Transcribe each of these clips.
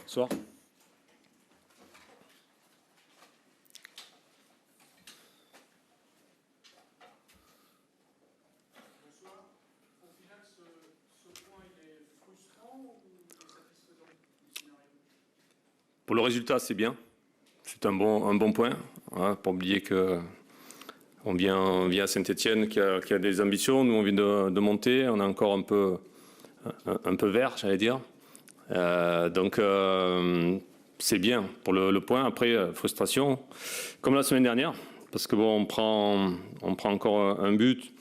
Bonsoir. Pour le résultat, c'est bien. C'est un bon point. Hein, pour oublier qu'on vient à Saint-Étienne qui a des ambitions. Nous, on vient de monter. On est encore un peu vert, j'allais dire. Donc, c'est bien pour le point. Après, frustration, comme la semaine dernière, parce que bon, on prend encore un but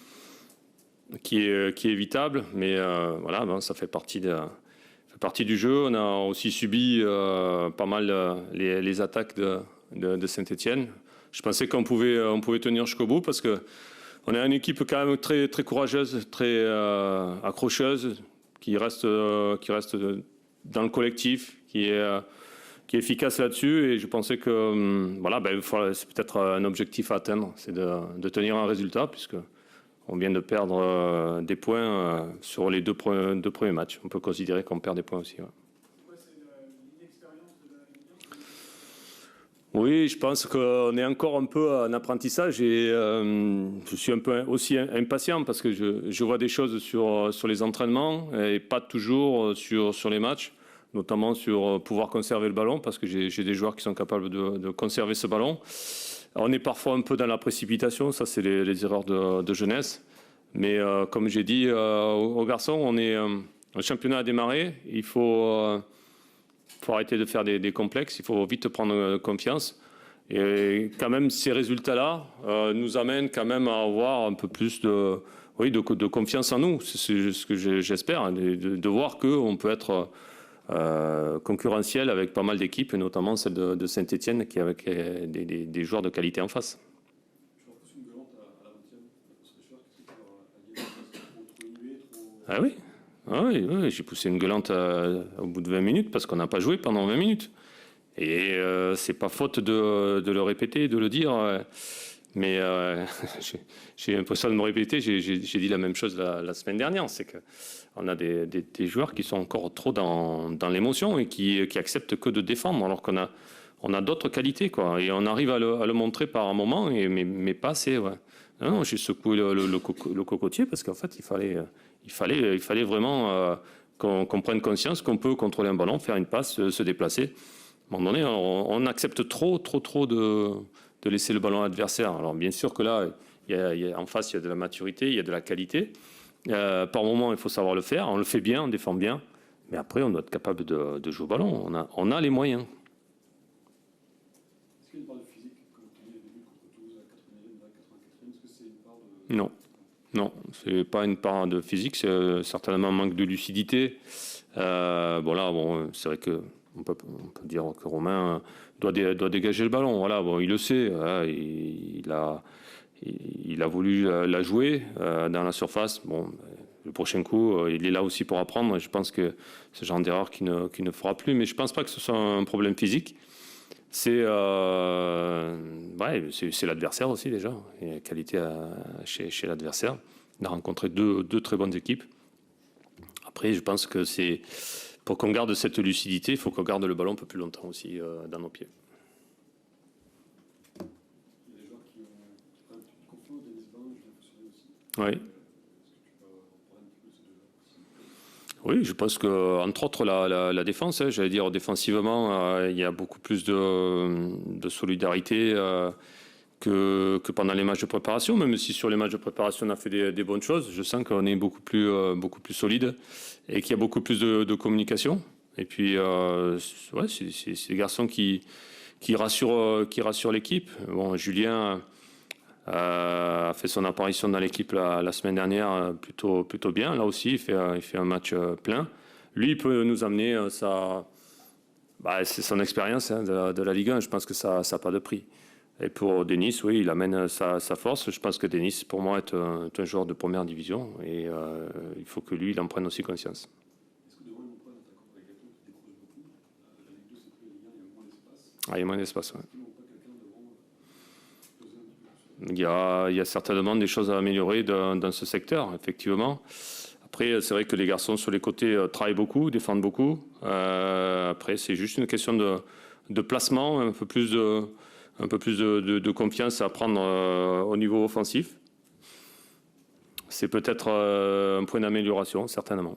qui est évitable, mais voilà, ben, ça fait partie du jeu. On a aussi subi pas mal les attaques de Saint-Étienne. Je pensais qu'on pouvait tenir jusqu'au bout parce que on est une équipe quand même très très courageuse, très accrocheuse, qui reste dans le collectif, qui est efficace là-dessus. Et je pensais que voilà, ben, c'est peut-être un objectif à atteindre, c'est de tenir un résultat, puisque on vient de perdre des points sur les deux premiers matchs. On peut considérer qu'on perd des points aussi. Ouais. Oui, je pense qu'on est encore un peu en apprentissage et je suis un peu aussi impatient parce que je vois des choses sur les entraînements et pas toujours sur les matchs, notamment sur pouvoir conserver le ballon parce que j'ai des joueurs qui sont capables de conserver ce ballon. On est parfois un peu dans la précipitation, ça c'est les erreurs de jeunesse. Mais comme j'ai dit aux garçons, on est un championnat à démarrer. Il faut arrêter de faire des complexes. Il faut vite prendre confiance. Et quand même, ces résultats-là nous amènent quand même à avoir un peu plus de confiance en nous. C'est ce que j'espère, hein, de voir qu'on peut être concurrentiel avec pas mal d'équipes, et notamment celle de Saint-Étienne, qui avec des joueurs de qualité en face. Ah oui, oui, j'ai poussé une gueulante au bout de 20 minutes parce qu'on n'a pas joué pendant 20 minutes. Et c'est pas faute de le répéter, de le dire. Mais j'ai l'impression de me répéter. J'ai dit la même chose la semaine dernière. C'est qu'on a des joueurs qui sont encore trop dans l'émotion et qui acceptent que de défendre, alors qu'on a d'autres qualités, quoi. Et on arrive à le montrer par un moment, mais pas assez. Ouais. Non, j'ai secoué le cocotier parce qu'en fait, il fallait vraiment qu'on prenne conscience qu'on peut contrôler un ballon, faire une passe, se déplacer. À un moment donné, on accepte trop de laisser le ballon à l'adversaire. Alors bien sûr que là, en face, il y a de la maturité, il y a de la qualité. Par moment, il faut savoir le faire. On le fait bien, on défend bien. Mais après, on doit être capable de jouer au ballon. On a les moyens. Est-ce qu'il y a une part de physique quand on est au début contre Toulouse à 89e, 84e? Est-ce que c'est une part de... Non, c'est pas une part de physique. C'est certainement un manque de lucidité. Bon, c'est vrai que on peut dire que Romain doit dégager le ballon. Voilà, bon, il le sait. Il a voulu la jouer dans la surface. Bon, le prochain coup, il est là aussi pour apprendre. Je pense que c'est ce genre d'erreur qui ne fera plus. Mais je pense pas que ce soit un problème physique. C'est l'adversaire aussi déjà. Il y a qualité chez l'adversaire. On a rencontré deux très bonnes équipes. Après, je pense que c'est pour qu'on garde cette lucidité, il faut qu'on garde le ballon un peu plus longtemps aussi dans nos pieds. Il y a des joueurs qui ont un petit confiance, Denis Bain, je l'ai aussi. Oui, je pense que entre autres la défense, hein, j'allais dire défensivement, il y a beaucoup plus de solidarité que pendant les matchs de préparation. Même si sur les matchs de préparation on a fait des bonnes choses, je sens qu'on est beaucoup plus solide et qu'il y a beaucoup plus de communication. Et puis c'est des garçons qui rassurent l'équipe. Bon, Julien a fait son apparition dans l'équipe la semaine dernière plutôt bien. Là aussi, il fait un match plein. Lui, il peut nous amener c'est son expérience hein, de la Ligue 1. Je pense que ça n'a pas de prix. Et pour Denis, oui, il amène sa force. Je pense que Denis, pour moi, est un joueur de première division. Et il faut que lui, il en prenne aussi conscience. Est-ce que devant une pointe d'attaquant avec Gato qui décroche beaucoup, la Ligue 2, c'est plus la Ligue 1, il y a moins d'espace. Il y a moins d'espace, oui. Il y a certainement des choses à améliorer dans ce secteur, effectivement. Après, c'est vrai que les garçons sur les côtés travaillent beaucoup, défendent beaucoup. Après, c'est juste une question de placement, un peu plus de confiance à prendre au niveau offensif. C'est peut-être un point d'amélioration, certainement.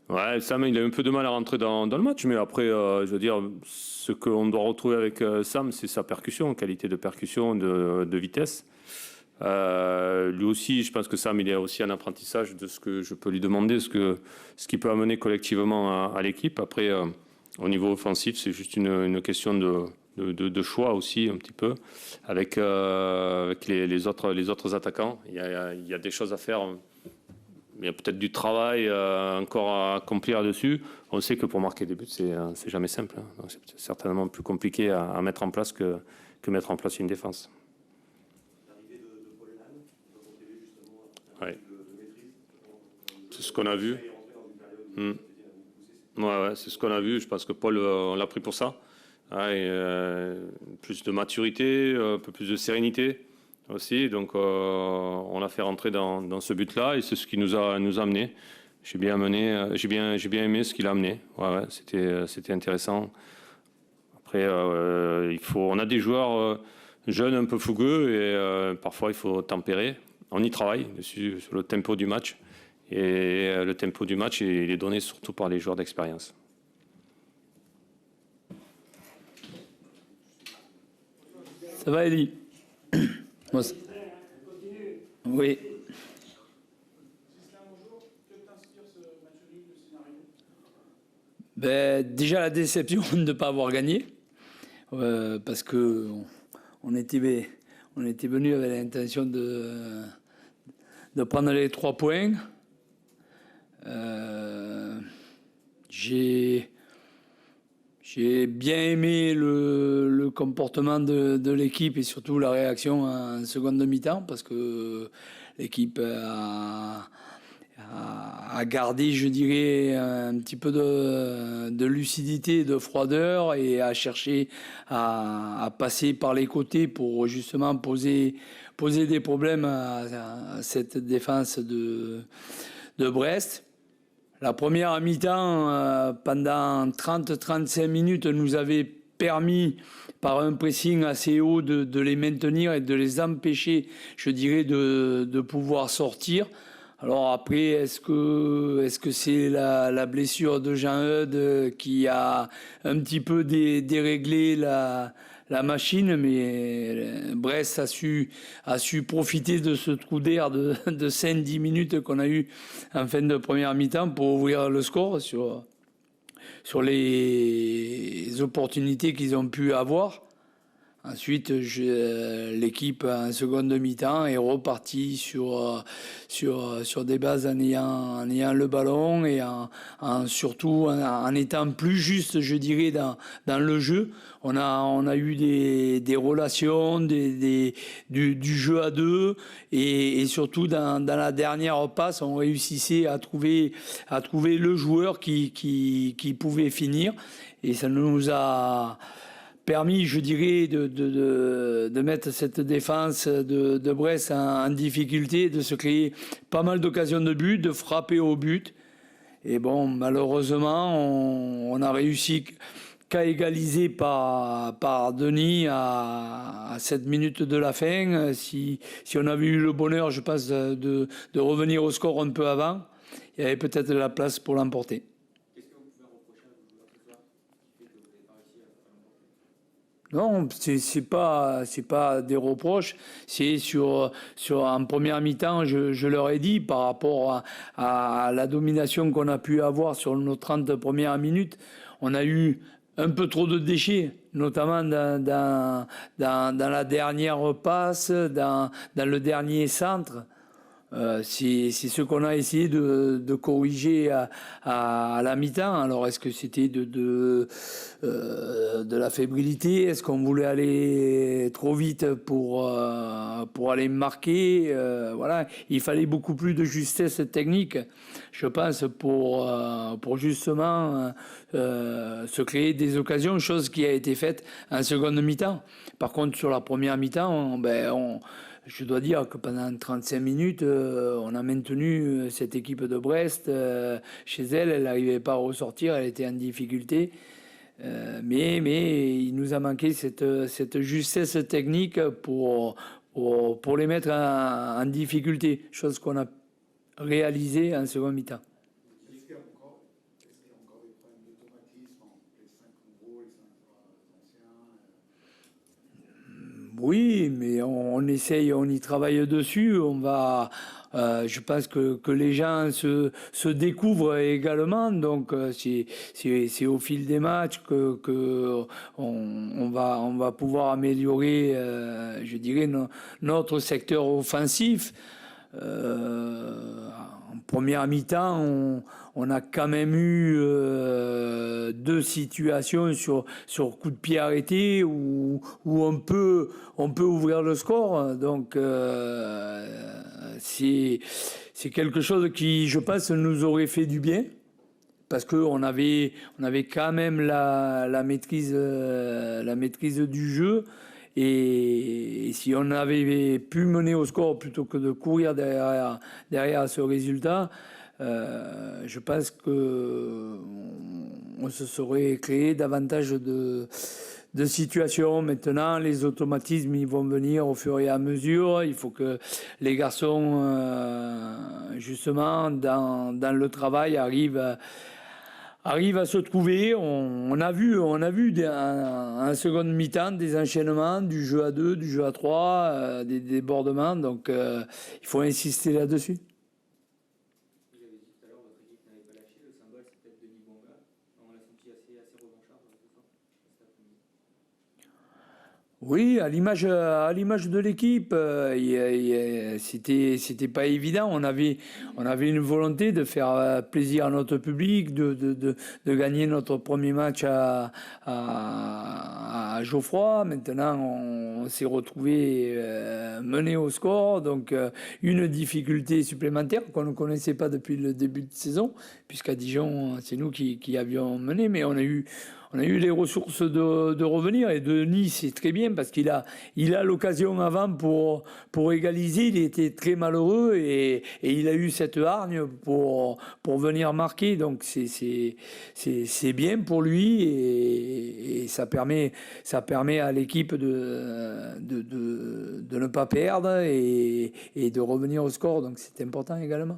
Ouais, Sam, il a un peu de mal à rentrer dans le match, mais après, je veux dire, ce qu'on doit retrouver avec Sam, c'est sa percussion, qualité de percussion, de vitesse. Lui aussi, je pense que Sam, il est aussi un apprentissage de ce que je peux lui demander, ce qu'il peut amener collectivement à l'équipe. Après, au niveau offensif, c'est juste une question de choix aussi, un petit peu, avec les autres attaquants. Il y a des choses à faire. Il y a peut-être du travail encore à accomplir dessus. On sait que pour marquer des buts, c'est jamais simple. Donc c'est certainement plus compliqué à mettre en place que mettre en place une défense. Ouais. C'est ce qu'on a vu. Ouais, c'est ce qu'on a vu. Je pense que Paul, on l'a pris pour ça. Ouais, plus de maturité, un peu plus de sérénité aussi. Donc, on l'a fait rentrer dans ce but-là et c'est ce qui nous a amené. J'ai bien aimé ce qu'il a amené. Ouais, c'était intéressant. Après, on a des joueurs jeunes, un peu fougueux et parfois il faut tempérer. On y travaille dessus, sur le tempo du match. Et le tempo du match, il est donné surtout par les joueurs d'expérience. Ça va, Elie? Oui. Ben, déjà la déception de ne pas avoir gagné, parce que on était venu avec l'intention de prendre les 3 points. J'ai bien aimé le comportement de l'équipe et surtout la réaction en seconde mi-temps parce que l'équipe a gardé, je dirais, un petit peu de lucidité, de froideur et a cherché à passer par les côtés pour justement poser des problèmes à cette défense de Brest. La première mi-temps, pendant 30-35 minutes, nous avait permis, par un pressing assez haut, de les maintenir et de les empêcher, je dirais, de pouvoir sortir. Alors après, est-ce que c'est la blessure de Jean-Eudes qui a un petit peu déréglé la machine, mais Brest a su profiter de ce trou d'air de 5-10 minutes qu'on a eu en fin de première mi-temps pour ouvrir le score sur les opportunités qu'ils ont pu avoir. Ensuite, l'équipe en seconde mi-temps est repartie sur des bases en ayant le ballon et surtout en étant plus juste, je dirais, dans le jeu. On a eu des relations, du jeu à deux et surtout dans la dernière passe, on réussissait à trouver le joueur qui pouvait finir et ça nous a permis, je dirais, de mettre cette défense de Brest en difficulté, de se créer pas mal d'occasions de but, de frapper au but. Et bon, malheureusement, on a réussi qu'à égaliser par Denis à 7 minutes de la fin. Si on avait eu le bonheur, je pense, de revenir au score un peu avant, il y avait peut-être de la place pour l'emporter. Non, c'est pas des reproches. C'est en première mi-temps, je leur ai dit par rapport à la domination qu'on a pu avoir sur nos 30 premières minutes, on a eu un peu trop de déchets, notamment dans la dernière passe, dans le dernier centre. C'est ce qu'on a essayé de corriger à la mi-temps. Alors, est-ce que c'était de la fébrilité? Est-ce qu'on voulait aller trop vite pour aller marquer? Voilà, il fallait beaucoup plus de justesse technique, je pense, pour justement se créer des occasions, chose qui a été faite en seconde mi-temps. Par contre, sur la première mi-temps, je dois dire que pendant 35 minutes, on a maintenu cette équipe de Brest chez elle. Elle n'arrivait pas à ressortir, elle était en difficulté. Mais il nous a manqué cette justesse technique pour les mettre en difficulté, chose qu'on a réalisée en seconde mi-temps. Est-ce qu'il y a encore des problèmes d'automatisme entre les 5 nouveaux, les 5 anciens? Oui, mais on essaye, on y travaille dessus. Je pense que les gens se découvrent également. Donc c'est au fil des matchs que on va pouvoir améliorer, je dirais, notre secteur offensif. En première mi-temps, on a quand même eu 2 situations sur coup de pied arrêté où on peut ouvrir le score. Donc c'est quelque chose qui, je pense, nous aurait fait du bien. Parce qu'on avait quand même la maîtrise du jeu. Et si on avait pu mener au score plutôt que de courir derrière ce résultat, je pense que on se serait créé davantage de situations. Maintenant, les automatismes, ils vont venir au fur et à mesure. Il faut que les garçons, justement, dans le travail, arrivent à se trouver. On a vu en seconde mi-temps des enchaînements, du jeu à 2, du jeu à 3, des débordements. Donc, il faut insister là-dessus. Vous avez dit tout à l'heure, votre équipe n'avait pas lâché. Le symbole, c'est peut-être Denis Bouanga. On l'a senti assez revanchard ce soir. Oui, à l'image de l'équipe, c'était pas évident. On avait une volonté de faire plaisir à notre public, de gagner notre premier match à Geoffroy. Maintenant, on s'est retrouvé mené au score, donc une difficulté supplémentaire qu'on ne connaissait pas depuis le début de saison, puisqu'à Dijon, c'est nous qui avions mené, mais on a eu les ressources de revenir, et Denis, c'est très bien parce qu'il a l'occasion avant pour égaliser. Il était très malheureux et il a eu cette hargne pour venir marquer. Donc c'est bien pour lui, et ça permet à l'équipe de ne pas perdre et de revenir au score. Donc c'est important également.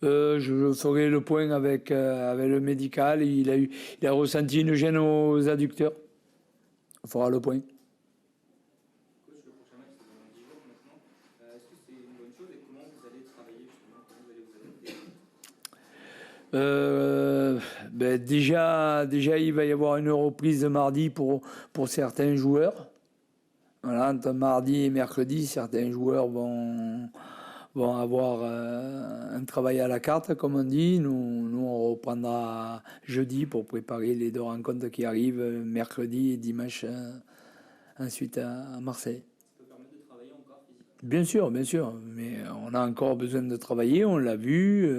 Je ferai le point avec le médical. Il a ressenti une gêne aux adducteurs. On fera le point. Coach, le prochain match, c'est dans 10 jours maintenant. Est-ce que c'est une bonne chose et comment vous allez travailler justement? Comment vous allez vous adapter? Déjà, il va y avoir une reprise mardi pour certains joueurs. Voilà, entre mardi et mercredi, certains joueurs vont avoir un travail à la carte, comme on dit. Nous, on reprendra jeudi pour préparer les 2 rencontres qui arrivent, mercredi et dimanche, ensuite à Marseille. Ça peut permettre de travailler encore physiquement? Bien sûr, mais on a encore besoin de travailler, on l'a vu.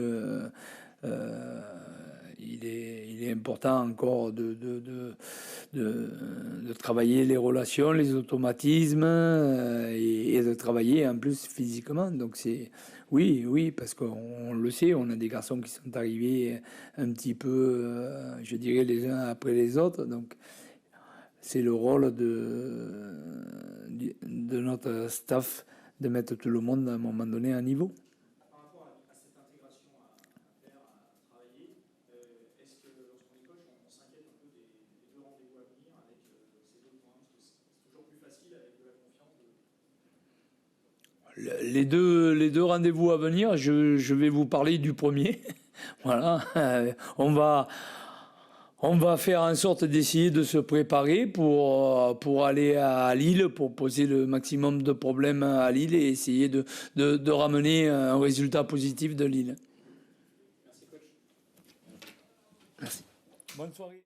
Il est important encore de travailler les relations, les automatismes, et de travailler en plus physiquement. Donc oui, parce qu'on le sait, on a des garçons qui sont arrivés un petit peu, je dirais, les uns après les autres. Donc c'est le rôle de notre staff de mettre tout le monde à un moment donné à niveau. Les deux rendez-vous à venir, je vais vous parler du premier. Voilà, on va On va faire en sorte d'essayer de se préparer pour aller à Lille, pour poser le maximum de problèmes à Lille et essayer de ramener un résultat positif de Lille. Merci coach. Merci. Bonne soirée.